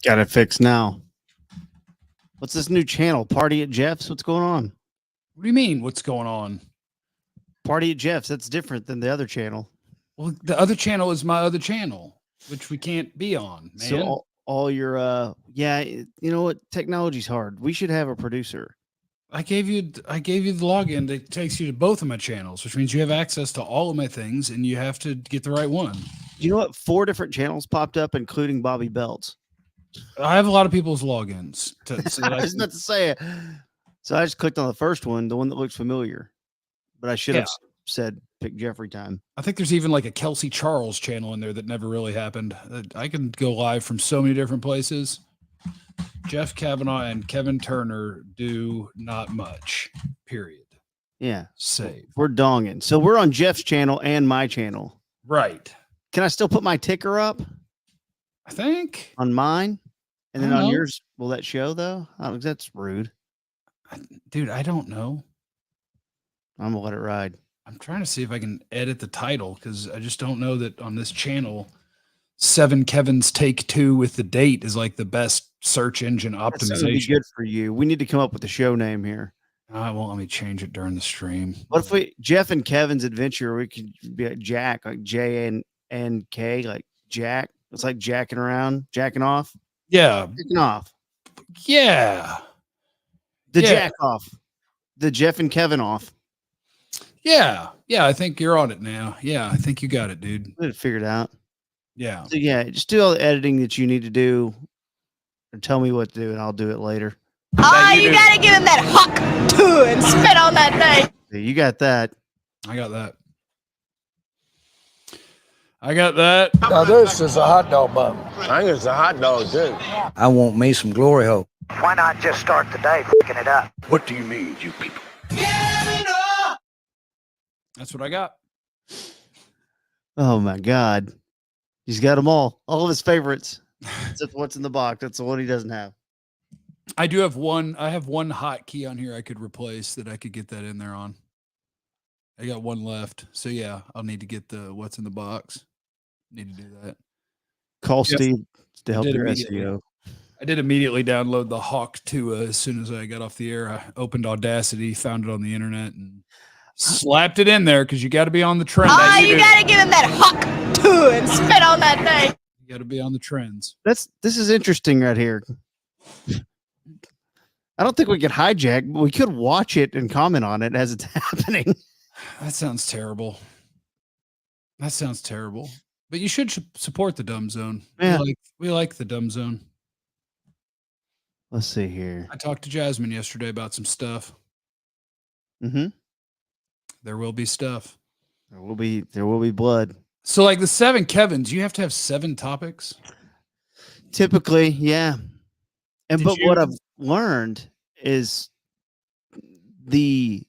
Got it fixed now. What's this new channel? Party at Jeff's? What's going on? What do you mean? What's going on? Party at Jeff's. That's different than the other channel. Well, the other channel is my other channel, which we can't be on, man. So all your you know what? Technology's hard. We should have a producer. I gave you the login that takes you to both of my channels, which means you have access to all of my things, and you have to get the right one. You know what? 4 different channels popped up, including Bobby Belts. I have a lot of people's logins. So I was not to say it. So I just clicked on the first one, the one that looks familiar. But I should have said pick Jeffrey time. I think there's even like a Kelsey Charles channel in there that never really happened. I can go live from so many different places. Jeff Kavanaugh and Kevin Turner do not much, period. Yeah. Save. We're donging. So we're on Jeff's channel and my channel. Right. Can I still put my ticker up? I think. On mine? And then on yours, will that show though? That's rude. Dude, I don't know. I'm going to let it ride. I'm trying to see if I can edit the title because I just don't know that on this channel, 7 Kevin's Take 2 with the date is like the best search engine optimization. That's be good for you. We need to come up with a show name here. I won't let me change it during the stream. What if we Jeff and Kevin's Adventure? We could be like Jack, like J-N-K, like Jack. It's like jacking around, jacking off. Yeah. Jacking off. Yeah. The jack off. The Jeff and Kevin off. Yeah. Yeah. I think you're on it now. Yeah. I think you got it, dude. We figured it out. Yeah. So yeah, just do all the editing that you need to do and tell me what to do and I'll do it later. Oh, you got to give him that huck too and spit on that thing. Yeah, you got that. I got that. I got that. Now this is a hot dog bun. I think it's a hot dog too. I want me some glory hole. Why not just start the day fucking it up? What do you mean, you people? That's what I got. Oh my God. He's got them all of his favorites. Except what's in the box. That's the one he doesn't have. I do have one. I have one hotkey on here I could replace that I could get that in there on. I got one left. So yeah, I'll need to get the what's in the box. Need to do that. Call Steve to help your SEO. I did immediately download the Hawk 2 as soon as I got off the air. I opened Audacity, found it on the internet, and slapped it in there because you got to be on the trend. Oh, you got to give him that huck too and spit on that thing. You got to be on the trends. This is interesting right here. I don't think we could hijack, but we could watch it and comment on it as it's happening. That sounds terrible. That sounds terrible. But you should support the Dumb Zone. Yeah. We like the Dumb Zone. Let's see here. I talked to Jasmine yesterday about some stuff. Mm-hmm. There will be stuff. There will be blood. So like the 7 Kevins, you have to have 7 topics? Typically, yeah. What I've learned is I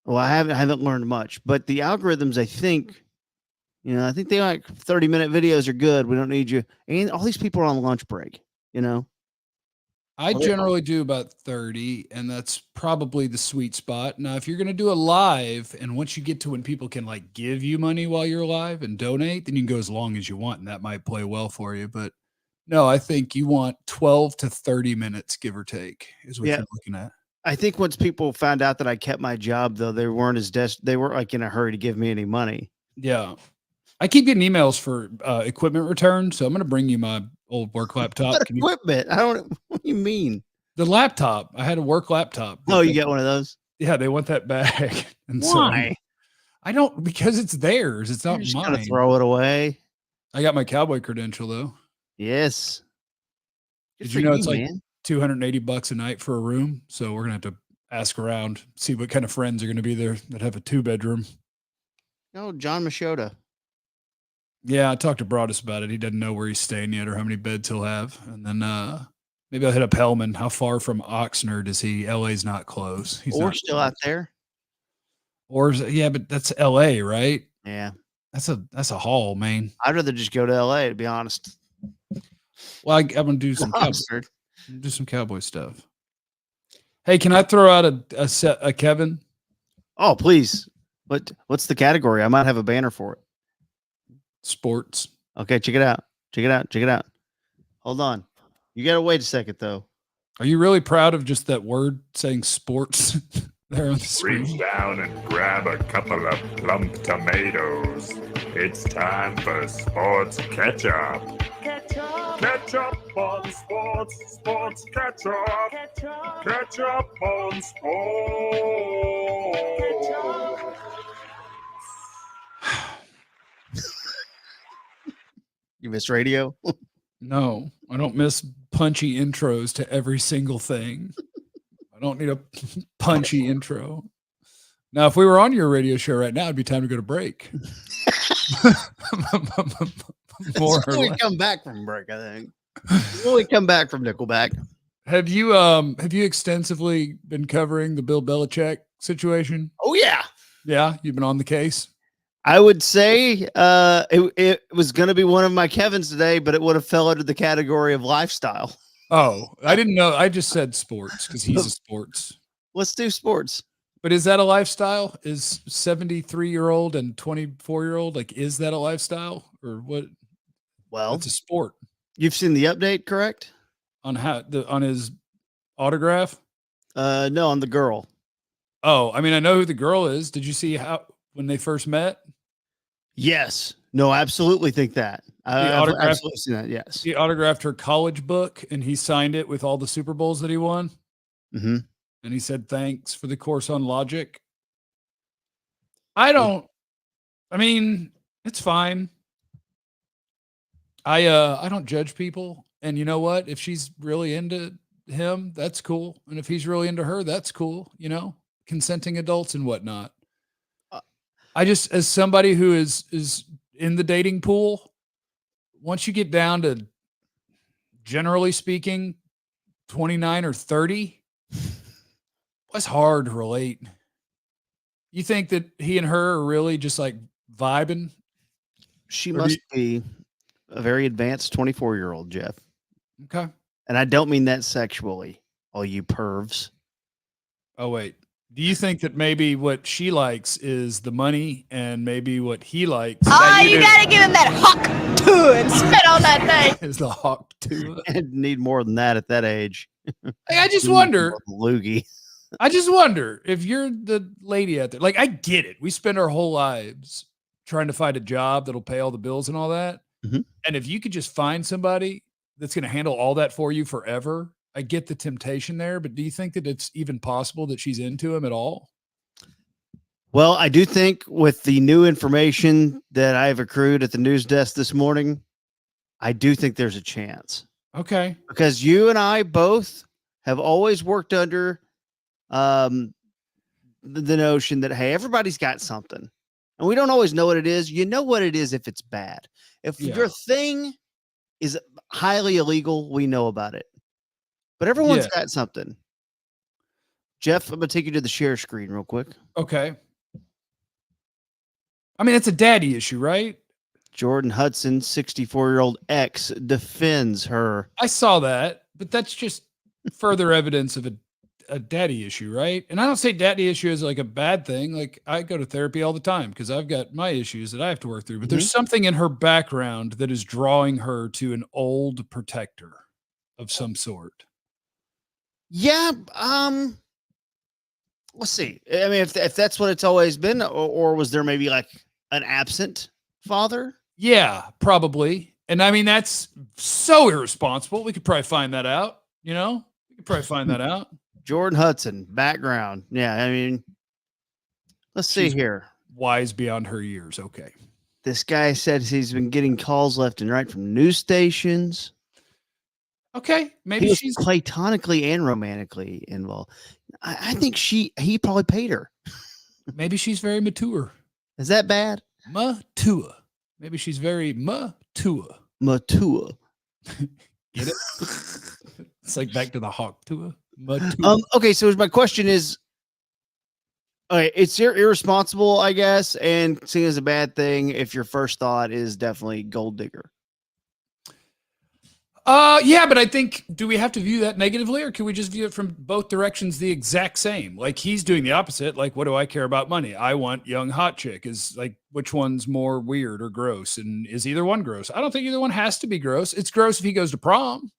haven't learned much, but the algorithms, I think they like 30-minute videos are good. We don't need you. And all these people are on lunch break, I generally do about 30, and that's probably the sweet spot. Now, if you're going to do a live, and once you get to when people can like give you money while you're live and donate, then you can go as long as you want, and that might play well for you. But no, I think you want 12 to 30 minutes, give or take, is what you're looking at. I think once people found out that I kept my job, though, they weren't they weren't like in a hurry to give me any money. Yeah. I keep getting emails for equipment return, so I'm going to bring you my old work laptop. What equipment? What do you mean? The laptop. I had a work laptop. Oh, you got one of those? Yeah, they want that back. And why? Because it's theirs. It's not just mine. Gonna throw it away. I got my cowboy credential though. Yes. Did you know it's like $280 a night for a room? So we're gonna have to ask around, see what kind of friends are gonna be there that have a 2-bedroom. Oh, John Machota. Yeah, I talked to Broadus about it. He doesn't know where he's staying yet or how many beds he'll have. And then maybe I'll hit up Hellman. How far from Oxnard is he? LA's not close. He's or not still close. out there. Or yeah, but that's LA, right? Yeah. That's a haul, man. I'd rather just go to LA, to be honest. Well, I'm gonna do some cowboy stuff. Hey, can I throw out a Kevin? Oh, please. What's the category? I might have a banner for it. Sports. Okay, check it out. Hold on. You got to wait a second, though. Are you really proud of just that word saying sports there on the screen? Reach down and grab a couple of plump tomatoes. It's time for sports ketchup. Ketchup on sports, sports ketchup. Ketchup on sports. You miss radio? No, I don't miss punchy intros to every single thing. I don't need a punchy intro. Now, if we were on your radio show right now, it'd be time to go to break. More or When we less. come back from break, I think. When we come back from Nickelback. Have you extensively been covering the Bill Belichick situation? Oh, yeah. Yeah, you've been on the case. I would say it was going to be one of my Kevins today, but it would have fell under the category of lifestyle. Oh, I didn't know. I just said sports because he's a sports. Let's do sports. But is that a lifestyle? Is 73-year-old and 24-year-old like? Is that a lifestyle or what? Well, It's a sport. you've seen the update, correct? On on his autograph. No, on the girl. Oh, I mean, I know who the girl is. Did you see how when they first met? Yes. No, I absolutely think that. I've autograph- absolutely seen that. Yes. He autographed her college book and he signed it with all the Super Bowls that he won. Mm-hmm. And he said, thanks for the course on logic. I mean, it's fine. I don't judge people. And you know what? If she's really into him, that's cool. And if he's really into her, that's cool. You know, consenting adults and whatnot. I just, as somebody who is in the dating pool, once you get down to, generally speaking, 29 or 30, it's hard to relate. You think that he and her are really just like vibing? She Or do must be a very advanced 24-year-old, Jeff. Okay. And I don't mean that sexually, all you pervs. Oh, wait. Do you think that maybe what she likes is the money and maybe what he likes Ah, you gotta give him that hawk too and spit on that thing. is the hawk too? And need more than that at that age. I just wonder. Loogie. I just wonder if you're the lady out there. Like, I get it. We spend our whole lives trying to find a job that'll pay all the bills and all that. Mhm. And if you could just find somebody that's going to handle all that for you forever, I get the temptation there. But do you think that it's even possible that she's into him at all? Well, I do think with the new information that I've accrued at the news desk this morning, I do think there's a chance. Okay. Because you and I both have always worked under the notion that, hey, everybody's got something. And we don't always know what it is. You know what it is if it's bad. If Yeah. your thing is highly illegal, we know about it. But everyone's Yeah. got something. Jeff, I'm going to take you to the share screen real quick. Okay. I mean, it's a daddy issue, right? Jordan Hudson, 64-year-old ex, defends her. I saw that, but that's just further evidence of a daddy issue, right? And I don't say daddy issue as like a bad thing. Like, I go to therapy all the time because I've got my issues that I have to work through. But there's something in her background that is drawing her to an old protector of some sort. Yeah. Let's see. I mean, if that's what it's always been, or was there maybe like an absent father? Yeah, probably. And I mean, that's so irresponsible. We could probably find that out. You know, we could probably find that out. Jordan Hudson, background. Yeah, I mean, let's see She's here. Wise beyond her years. Okay. This guy said he's been getting calls left and right from news stations. Okay. He Maybe was she's platonically and romantically involved. I think he probably paid her. very mature. Is that bad? Mature. Maybe she's very mature. Mature. Get it? It's like back to the hawk tour. Mature. Okay, so my question is, okay, it's irresponsible, I guess, and seen as a bad thing if your first thought is definitely gold digger. Yeah, but I think, do we have to view that negatively, or can we just view it from both directions the exact same? Like, he's doing the opposite. Like, what do I care about money? I want young hot chick. Is like, which one's more weird or gross? And is either one gross? I don't think either one has to be gross. It's gross if he goes to prom.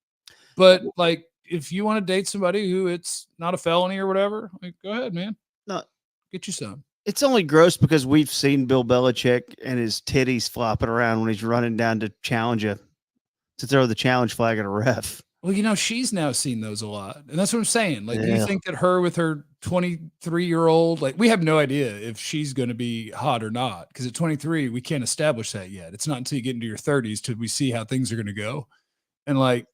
But like, if you want to date somebody who it's not a felony or whatever, like, go ahead, man. No, Get you some. it's only gross because we've seen Bill Belichick and his titties flopping around when he's running down to throw the challenge flag at a ref. Well, she's now seen those a lot. And that's what I'm saying. Like, do you Yeah. think that her with her 23-year-old, like, we have no idea if she's going to be hot or not. Because at 23, we can't establish that yet. It's not until you get into your 30s till we see how things are going to go. And like,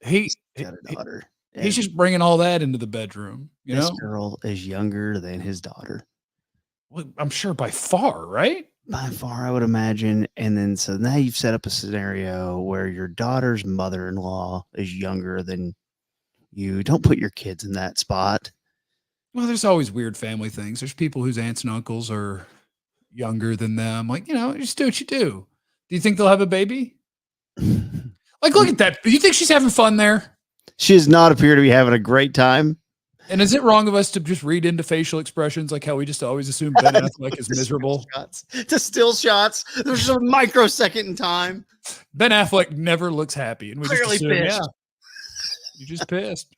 He's got a daughter. he's just bringing all that into the bedroom. This girl is younger than his daughter. Well, I'm sure by far, right? By far, I would imagine. And then, so now you've set up a scenario where your daughter's mother-in-law is younger than you. Don't put your kids in that spot. Well, there's always weird family things. There's people whose aunts and uncles are younger than them. Like, just do what you do. Do you think they'll have a baby? Like, look at that. Do you think she's having fun there? She does not appear to be having a great time. And is it wrong of us to just read into facial expressions like how we just always assume Ben Affleck is miserable? To still shots. There's just a microsecond in time. Ben Affleck never looks happy. And we Clearly just assume, pissed. You're just pissed.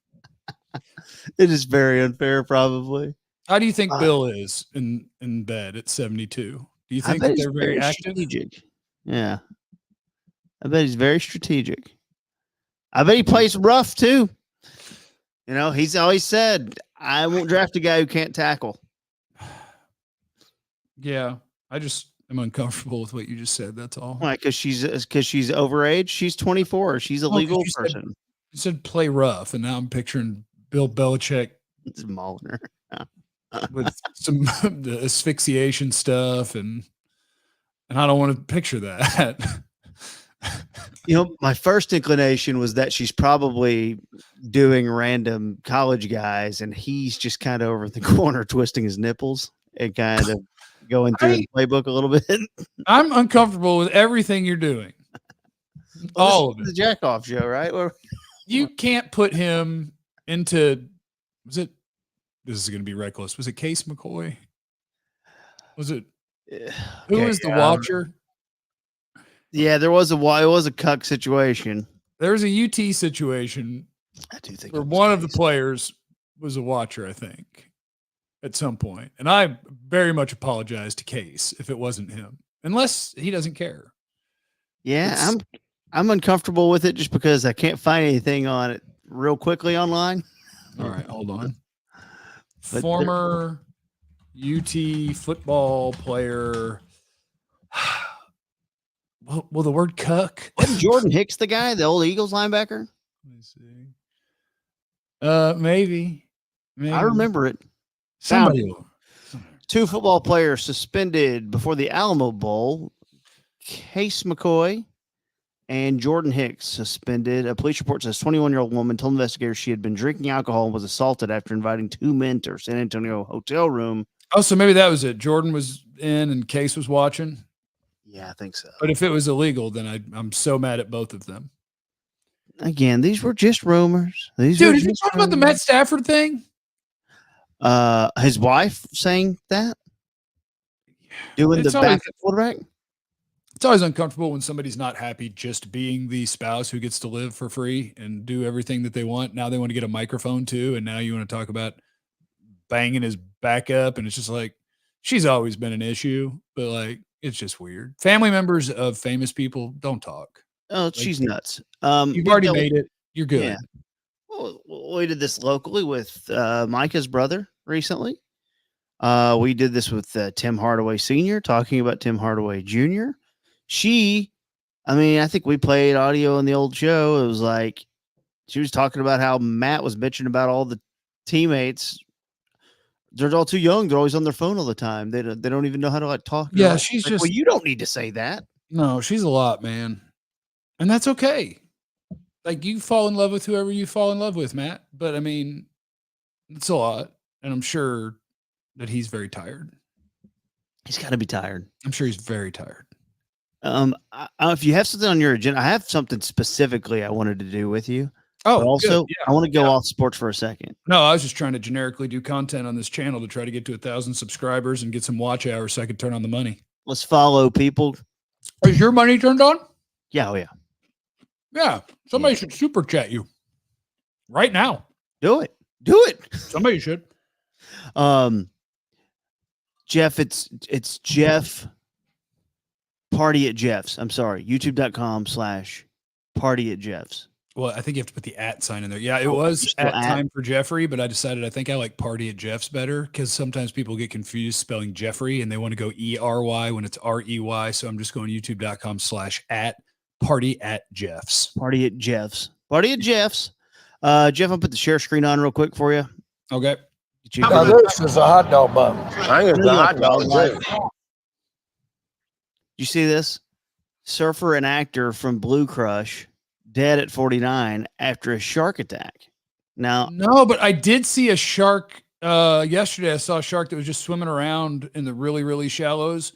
It is very unfair, probably. How do you think Bill is in bed at 72? Do you think that they're very active? Strategic. Yeah. I bet he's very strategic. I bet he plays rough too. He's always said, I won't draft a guy who can't tackle. Yeah. I just am uncomfortable with what you just said. That's all. Why? Because she's overage. She's 24. She's a legal person. You said play rough, and now I'm picturing Bill Belichick It's mauling her. with some the asphyxiation stuff, and I don't want to picture that. My first inclination was that she's probably doing random college guys, and he's just kind of over the corner twisting his nipples and kind of going through the playbook a little bit. I'm uncomfortable with everything you're doing. All of it. The jack off show, right? You can't put him into. This is going to be reckless. Was it Case McCoy? Was it? Who was the watcher? Yeah, it was a cuck situation. There was a UT situation. I do think where one of the players was a watcher, I think, at some point. And I very much apologize to Case if it wasn't him, unless he doesn't care. Yeah, I'm uncomfortable with it just because I can't find anything on it real quickly online. All right, hold on. Former UT football player. Well, the word cuck. Wasn't Jordan Hicks the guy, the old Eagles linebacker? Let me see. Maybe. I remember it. Somebody. Two football players suspended before the Alamo Bowl. Case McCoy and Jordan Hicks suspended. A police report says 21-year-old woman told investigators she had been drinking alcohol and was assaulted after inviting two men to her San Antonio hotel room. Oh, so maybe that was it. Jordan was in and Case was watching. Yeah, I think so. But if it was illegal, then I'm so mad at both of them. Again, these were just rumors. Dude, did you talk about the Matt Stafford thing? His wife saying that? Doing the backup quarterback? It's always uncomfortable when somebody's not happy just being the spouse who gets to live for free and do everything that they want. Now they want to get a microphone too, and now you want to talk about banging his backup, and it's just like, she's always been an issue, but like, it's just weird. Family members of famous people don't talk. Oh, she's nuts. You've already made it. You're good. Yeah. Well, we did this locally with Micah's brother recently. We did this with Tim Hardaway Sr., talking about Tim Hardaway Jr. I think we played audio in the old show. It was like she was talking about how Matt was bitching about all the teammates. They're all too young. They're always on their phone all the time. They don't even know how to talk. Yeah, she's just. Well, you don't need to say that. No, she's a lot, man, and that's okay. Like, you fall in love with whoever you fall in love with, Matt. But I mean, it's a lot, and I'm sure that he's very tired. He's got to be tired. I'm sure he's very tired. If you have something on your agenda, I have something specifically I wanted to do with you. Oh, but also, yeah. I want to go off sports for a second. No, I was just trying to generically do content on this channel to try to get to 1,000 subscribers and get some watch hours so I could turn on the money. Let's follow people. Is your money turned on? Yeah, oh yeah. Yeah. Somebody should super chat you right now. Do it. Do it. Somebody should. Jeff, it's Jeff Party at Jeff's. I'm sorry. YouTube.com/Party at Jeff's. Well, I think you have to put the at sign in there. Yeah, it was at time for Jeffrey, but I decided I think I like Party at Jeff's better because sometimes people get confused spelling Jeffrey and they want to go ERY when it's REY. So I'm just going YouTube.com/at Party at Jeff's. Party at Jeff's. Party at Jeff's. Jeff, I'll put the share screen on real quick for you. Okay. Now this is a hot dog bun. I think it's the hot dog too. You see this? Surfer and actor from Blue Crush dead at 49 after a shark attack. Now, no, but I did see a shark yesterday. I saw a shark that was just swimming around in the really, really shallows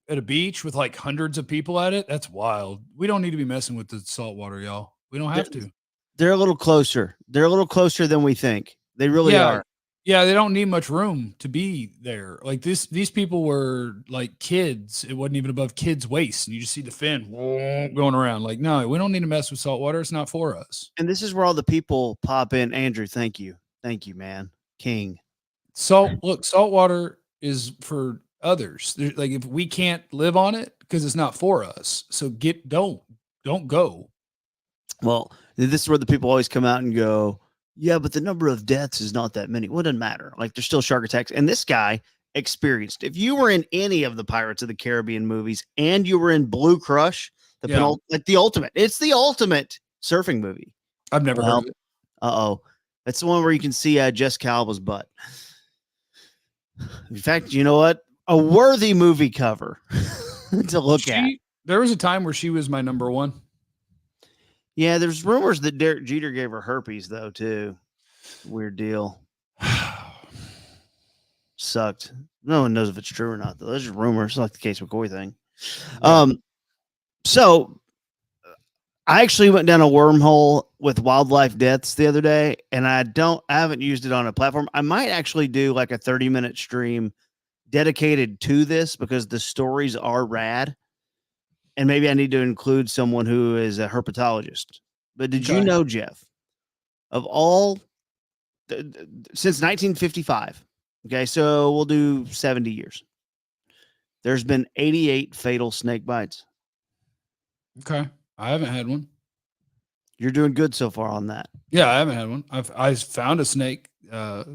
at a beach with like hundreds of people at it. That's wild. We don't need to be messing with the salt water, y'all. We don't have to. They're a little closer. They're a little closer than we think. They really are. Yeah, they don't need much room to be there. Like these people were like kids. It wasn't even above kids' waist. And you just see the fin going around. Like, no, we don't need to mess with salt water. It's not for us. And this is where all the people pop in. Andrew, thank you. Thank you, man. King. Salt water is for others. Like if we can't live on it because it's not for us. So don't go. Well, this is where the people always come out and go, yeah, but the number of deaths is not that many. Well, it doesn't matter. Like there's still shark attacks. And this guy experienced, if you were in any of the Pirates of the Caribbean movies and you were in Blue Crush, it's the ultimate surfing movie. I've never heard of it. Uh-oh. That's the one where you can see Jess Calva's butt. In fact, you know what? A worthy movie cover to look at. There was a time where she was my number one. Yeah, there's rumors that Derek Jeter gave her herpes, though, too. Weird deal. Sucked. No one knows if it's true or not, though. Those are rumors, like the Case McCoy thing. So I actually went down a wormhole with wildlife deaths the other day, and I haven't used it on a platform. I might actually do like a 30-minute stream dedicated to this because the stories are rad. And maybe I need to include someone who is a herpetologist. But did you know, Jeff, of all since 1955, okay, so we'll do 70 years, there's been 88 fatal snake bites. Okay. I haven't had one. You're doing good so far on that. Yeah, I haven't had one. I found a snake a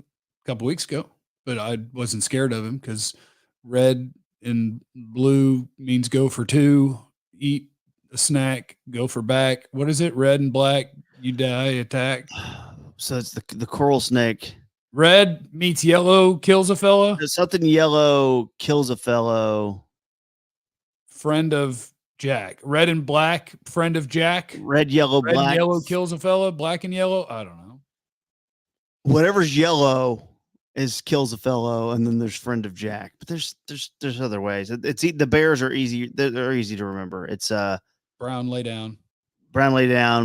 couple weeks ago, but I wasn't scared of him because red and blue means go for two. Eat a snack, go for back. What is it? Red and black, you die, attack. So it's the coral snake. Red meets yellow, kills a fella. Something yellow kills a fellow. Friend of Jack. Red and black, friend of Jack. Red, yellow, Red black. And yellow kills a fella. Black and yellow. I don't know. Whatever's yellow kills a fellow, and then there's friend of Jack. But there's other ways. It's the bears are easy. They're easy to remember. It's brown lay down,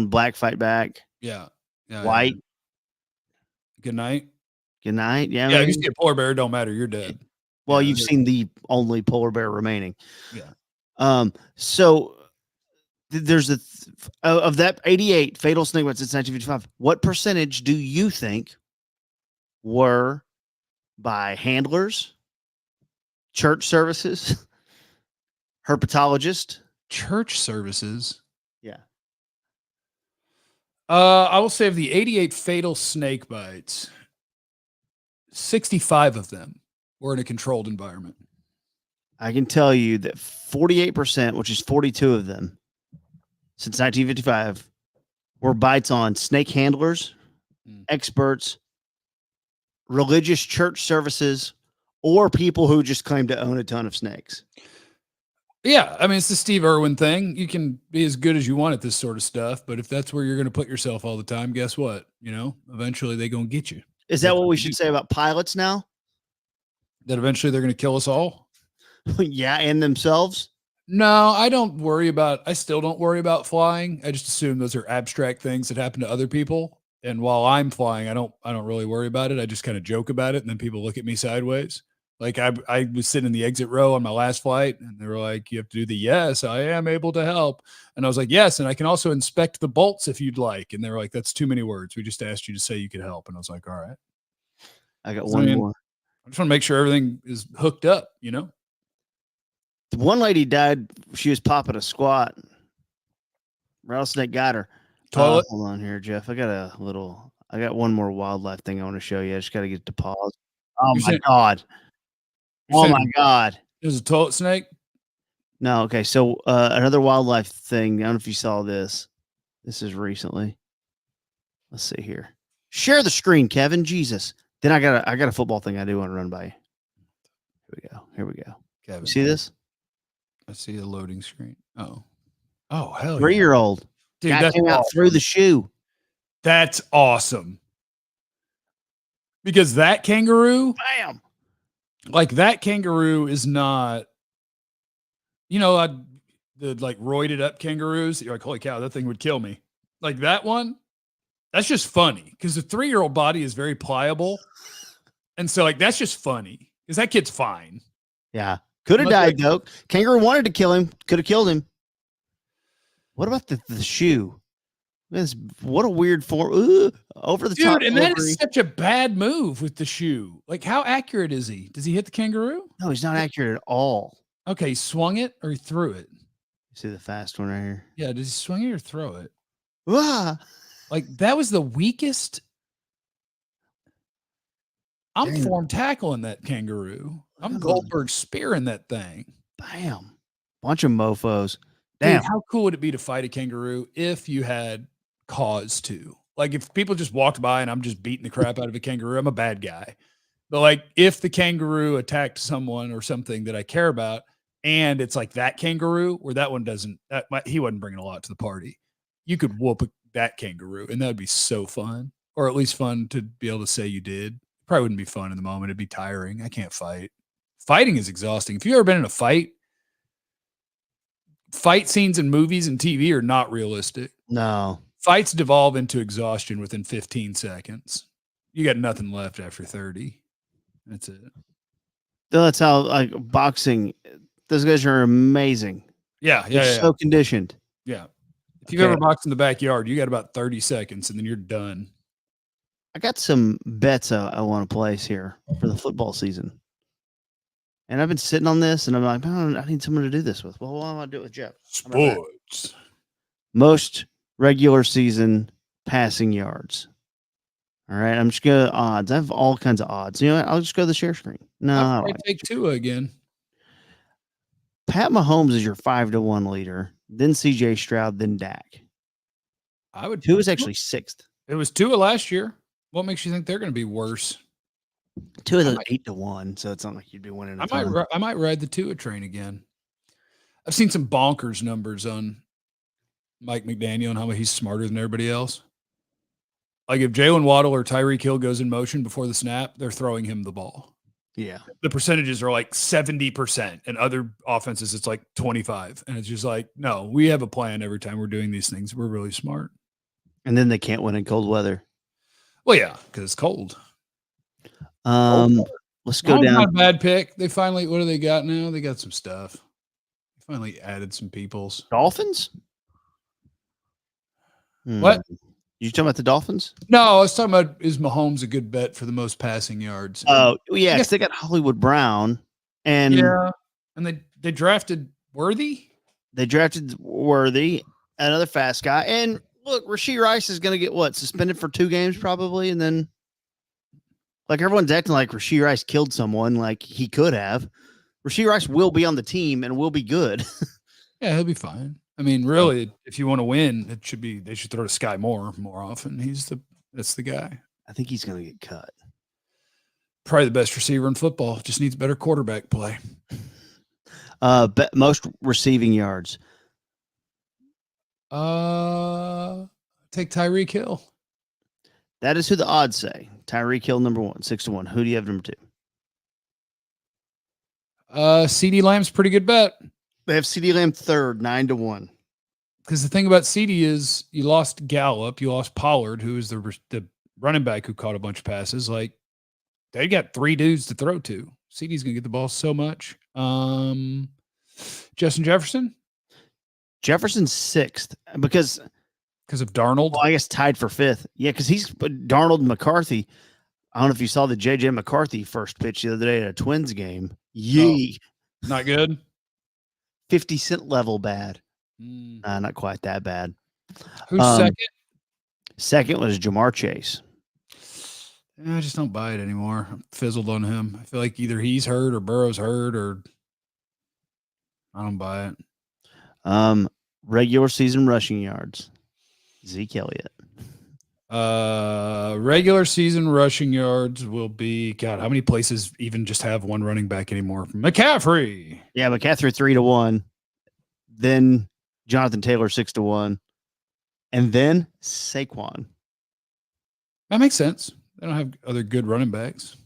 black fight back. Yeah. White. Yeah. Good night. Good night. Yeah. Yeah. If you see a polar bear, it don't matter. You're dead. Well, you've seen the only polar bear remaining. Yeah. So there's of that 88 fatal snake bites since 1955. What percentage do you think were by handlers, church services, herpetologist? Church services? Yeah. I will say of the 88 fatal snake bites, 65 of them were in a controlled environment. I can tell you that 48%, which is 42 of them, since 1955, were bites on snake handlers, experts, religious church services, or people who just claim to own a ton of snakes. Yeah, I mean, it's the Steve Irwin thing. You can be as good as you want at this sort of stuff, but if that's where you're going to put yourself all the time, guess what? Eventually they're going to get you. Is that what we should say about pilots now? That eventually they're going to kill us all? Yeah, and themselves? No, I still don't worry about flying. I just assume those are abstract things that happen to other people. And while I'm flying, I don't really worry about it. I just kind of joke about it, and then people look at me sideways. Like I was sitting in the exit row on my last flight, and they were like, "You have to do the yes, I am able to help." And I was like, "Yes, and I can also inspect the bolts if you'd like." And they were like, "That's too many words. We just asked you to say you could help." And I was like, "All right." I got So, one more. I just want to make sure everything is hooked up. The one lady died. She was popping a squat. Rattlesnake got her. Toilet. Hold on here, Jeff. I got one more wildlife thing I want to show you. I just got to get to pause. Oh You're my saying- God. you're Oh saying my God. It was a toilet snake. No. Okay. So another wildlife thing. I don't know if you saw this. This is recently. Let's see here. Share the screen, Kevin. Jesus. Then I got a football thing I do want to run by you. Here we go. Kevin, You see this? I see a loading screen. Oh, hell yeah. 3-year-old. Dude, Guy that's came out awesome. through the shoe. That's awesome. Because that kangaroo, Bam. like that kangaroo is not, the like roided up kangaroos. You're like, holy cow, that thing would kill me. Like that one, that's just funny because the 3-year-old body is very pliable. And so like, that's just funny because that kid's fine. Yeah. Could have died, though. Kangaroo wanted to kill him. Could have killed him. What about the shoe? What a weird form. Over the top. Dude, and that is such a bad move with the shoe. Like, how accurate is he? Does he hit the kangaroo? No, he's not accurate at all. Okay, he swung it or he threw it? See the fast one right here. Yeah, did he swing it or throw it? Ah. Like, that was the weakest. I'm Dang. form tackling that kangaroo. I'm Goldberg spearing that thing. Bam. Bunch of mofos. Dude, Damn. how cool would it be to fight a kangaroo if you had cause to? Like, if people just walked by and I'm just beating the crap out of a kangaroo, I'm a bad guy. But like, if the kangaroo attacked someone or something that I care about, and it's like that kangaroo, where that one doesn't, he wasn't bringing a lot to the party. You could whoop that kangaroo, and that would be so fun, or at least fun to be able to say you did. Probably wouldn't be fun in the moment. It'd be tiring. I can't fight. Fighting is exhausting. If you've ever been in a fight scenes in movies and TV are not realistic. No. Fights devolve into exhaustion within 15 seconds. You got nothing left after 30. That's it. That's how, like, boxing, those guys are amazing. Yeah. They're so conditioned. Yeah. If you've ever boxed in the backyard, you got about 30 seconds and then you're done. I got some bets I want to place here for the football season. And I've been sitting on this, and I'm like, I need someone to do this with. Well, why don't I do it with Jeff? Sports. Most regular season passing yards. All right, I'm just going to odds. I have all kinds of odds. You know what? I'll just go to the share screen. No, I'll probably take Tua again. Pat Mahomes is your 5-1 leader, then CJ Stroud, then Dak. Tua is actually 6th. It was Tua last year. What makes you think they're going to be worse? Tua is 8-1, so it's not like you'd be winning. I might ride the Tua train again. I've seen some bonkers numbers on Mike McDaniel and how he's smarter than everybody else. Like if Jalen Waddle or Tyreek Hill goes in motion before the snap, they're throwing him the ball. Yeah. The percentages are like 70%, and other offenses it's like 25. And it's just like, no, we have a plan every time we're doing these things. We're really smart. And then they can't win in cold weather. Well, yeah, because it's cold. Let's go down. Not a bad pick. They finally, what do they got now? They got some stuff. They finally added some peoples. Dolphins? What? You talking about the Dolphins? No, I was talking about, is Mahomes a good bet for the most passing yards? Oh, yeah, because they got Hollywood Brown. And they drafted Worthy. They drafted Worthy, another fast guy. And look, Rashee Rice is going to get suspended for 2 games probably. And then, like, everyone's acting like Rashee Rice killed someone like he could have. Rashee Rice will be on the team and will be good. Yeah, he'll be fine. I mean, really, if you want to win, they should throw to Sky Moore more often. That's the guy. I think he's going to get cut. Probably the best receiver in football. Just needs better quarterback play. Most receiving yards. Take Tyreek Hill. That is who the odds say. Tyreek Hill, number 1, 6-1. Who do you have number 2? CeeDee Lamb's pretty good bet. They have CeeDee Lamb 3rd, 9-1. Because the thing about CeeDee is you lost Gallup, you lost Pollard, who is the running back who caught a bunch of passes. Like, they got 3 dudes to throw to. CD's going to get the ball so much. Justin Jefferson? Jefferson's 6th because of Darnold. Well, I guess tied for 5th. Yeah, because he's Darnold and McCarthy. I don't know if you saw the JJ McCarthy first pitch the other day at a Twins game. Yee. Oh, not good. 50-cent level bad. Not quite that bad. Who's second? Second was Jamar Chase. I just don't buy it anymore. I'm fizzled on him. I feel like either he's hurt or Burrow's hurt, or I don't buy it. Regular season rushing yards. Zeke Elliott. Regular season rushing yards will be, God, how many places even just have one running back anymore? McCaffrey. Yeah, McCaffrey 3-1. Then Jonathan Taylor 6-1. And then Saquon. That makes sense. They don't have other good running backs.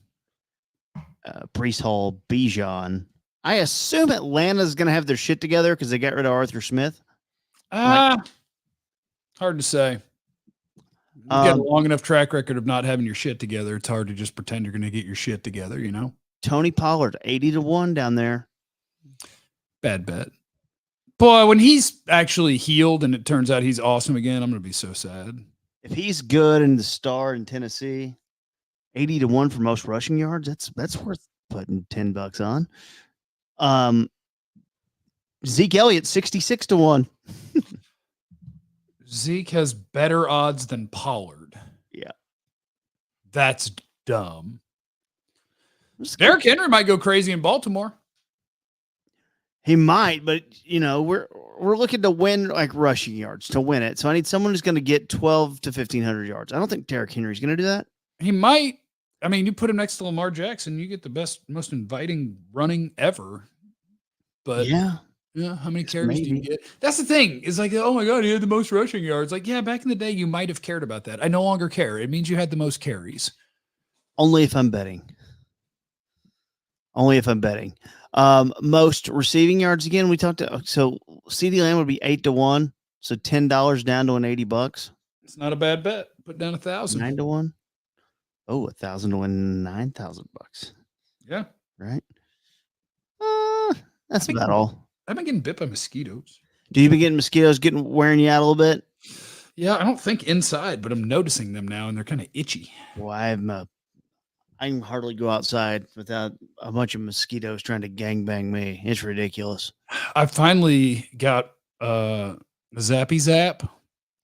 Brees Hall, Bijan. I assume Atlanta's going to have their shit together because they got rid of Arthur Smith. Hard to say. You get a long enough track record of not having your shit together. It's hard to just pretend you're going to get your shit together, you know? Tony Pollard, 80-1 down there. Bad bet. Boy, when he's actually healed and it turns out he's awesome again, I'm going to be so sad. If he's good in the star in Tennessee, 80-1 for most rushing yards, that's worth putting $10 on. Zeke Elliott, 66-1. Zeke has better odds than Pollard. Yeah. That's dumb. Derrick Henry might go crazy in Baltimore. He might, but we're looking to win like rushing yards to win it. So I need someone who's going to get 12 to 1,500 yards. I don't think Derrick Henry's going to do that. He might. I mean, you put him next to Lamar Jackson, you get the best, most inviting running ever. But yeah, how many carries do you get? That's the thing. It's like, oh my God, he had the most rushing yards. Like, yeah, back in the day, you might have cared about that. I no longer care. It means you had the most carries. Only if I'm betting. Most receiving yards again. We talked to so CeeDee Lamb would be 8-1, so $10 down to an $80. It's not a bad bet. Put down 1,000. 9-1. Oh, 1,000 to win $9,000. Yeah, right. That's about all. I've been getting bit by mosquitoes. Do you been getting mosquitoes wearing you out a little bit? Yeah, I don't think inside, but I'm noticing them now, and they're kind of itchy. Well, I can hardly go outside without a bunch of mosquitoes trying to gangbang me. It's ridiculous. I finally got a Zappy Zap,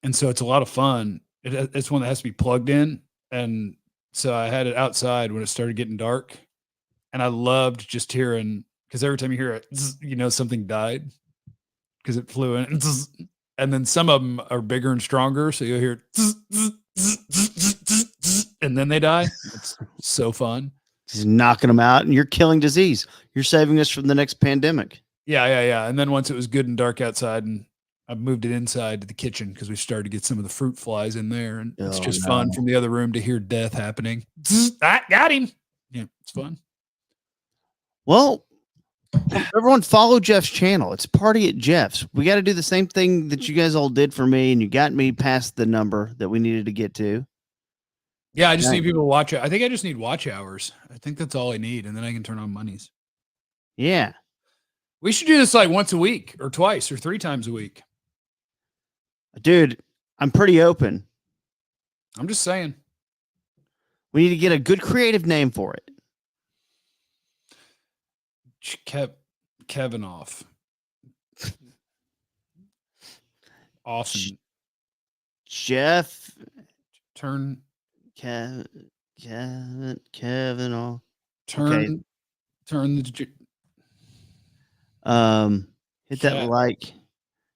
and so it's a lot of fun. It's one that has to be plugged in, and so I had it outside when it started getting dark, and I loved just hearing, because every time you hear it, something died because it flew in, and then some of them are bigger and stronger, so you'll hear and then they die. It's so fun. Just knocking them out, and you're killing disease. You're saving us from the next pandemic. Yeah. And then once it was good and dark outside, and I moved it inside to the kitchen because we started to get some of the fruit flies in there, and it's just fun from the other room to hear death happening. I got him. Yeah, it's fun. Well, everyone follow Jeff's channel. It's Party at Jeff's. We got to do the same thing that you guys all did for me, and you got me past the number that we needed to get to. Yeah, I just need people to watch it. I think I just need watch hours. I think that's all I need, and then I can turn on monies. Yeah. We should do this like once a week or twice or 3 times a week. Dude, I'm pretty open. I'm just saying. We need to get a good creative name for it. Kevin off. Awesome. Jeff. Turn. Kevin off. Turn the hit that like,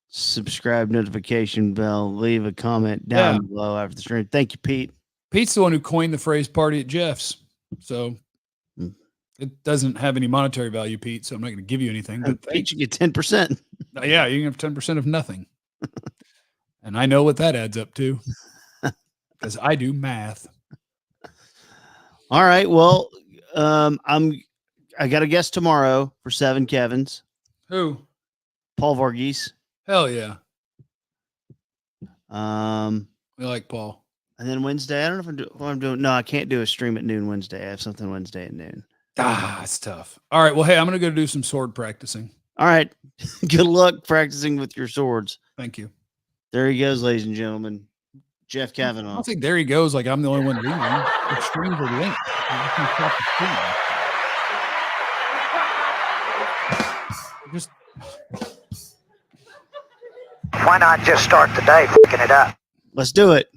subscribe, notification bell, leave a comment down below after the stream. Thank you, Pete. Pete's the one who coined the phrase "party at Jeff's," so it doesn't have any monetary value, Pete. So I'm not going to give you anything. But Pete, you get 10%. Yeah, you can have 10% of nothing, and I know what that adds up to because I do math. All right. Well, I got a guest tomorrow for 7 Kevins. Who? Paul Varghese. Hell yeah. We like Paul. And then Wednesday, I don't know if I'm doing. No, I can't do a stream at noon Wednesday. I have something Wednesday at noon. It's tough. All right. Well, hey, I'm going to go do some sword practicing. All right. Good luck practicing with your swords. Thank you. There he goes, ladies and gentlemen. Jeff I Kavanaugh. don't think there he goes. Like I'm the only one leaving. The streams are linked. Just Why not just start the day fucking it up? Let's do it.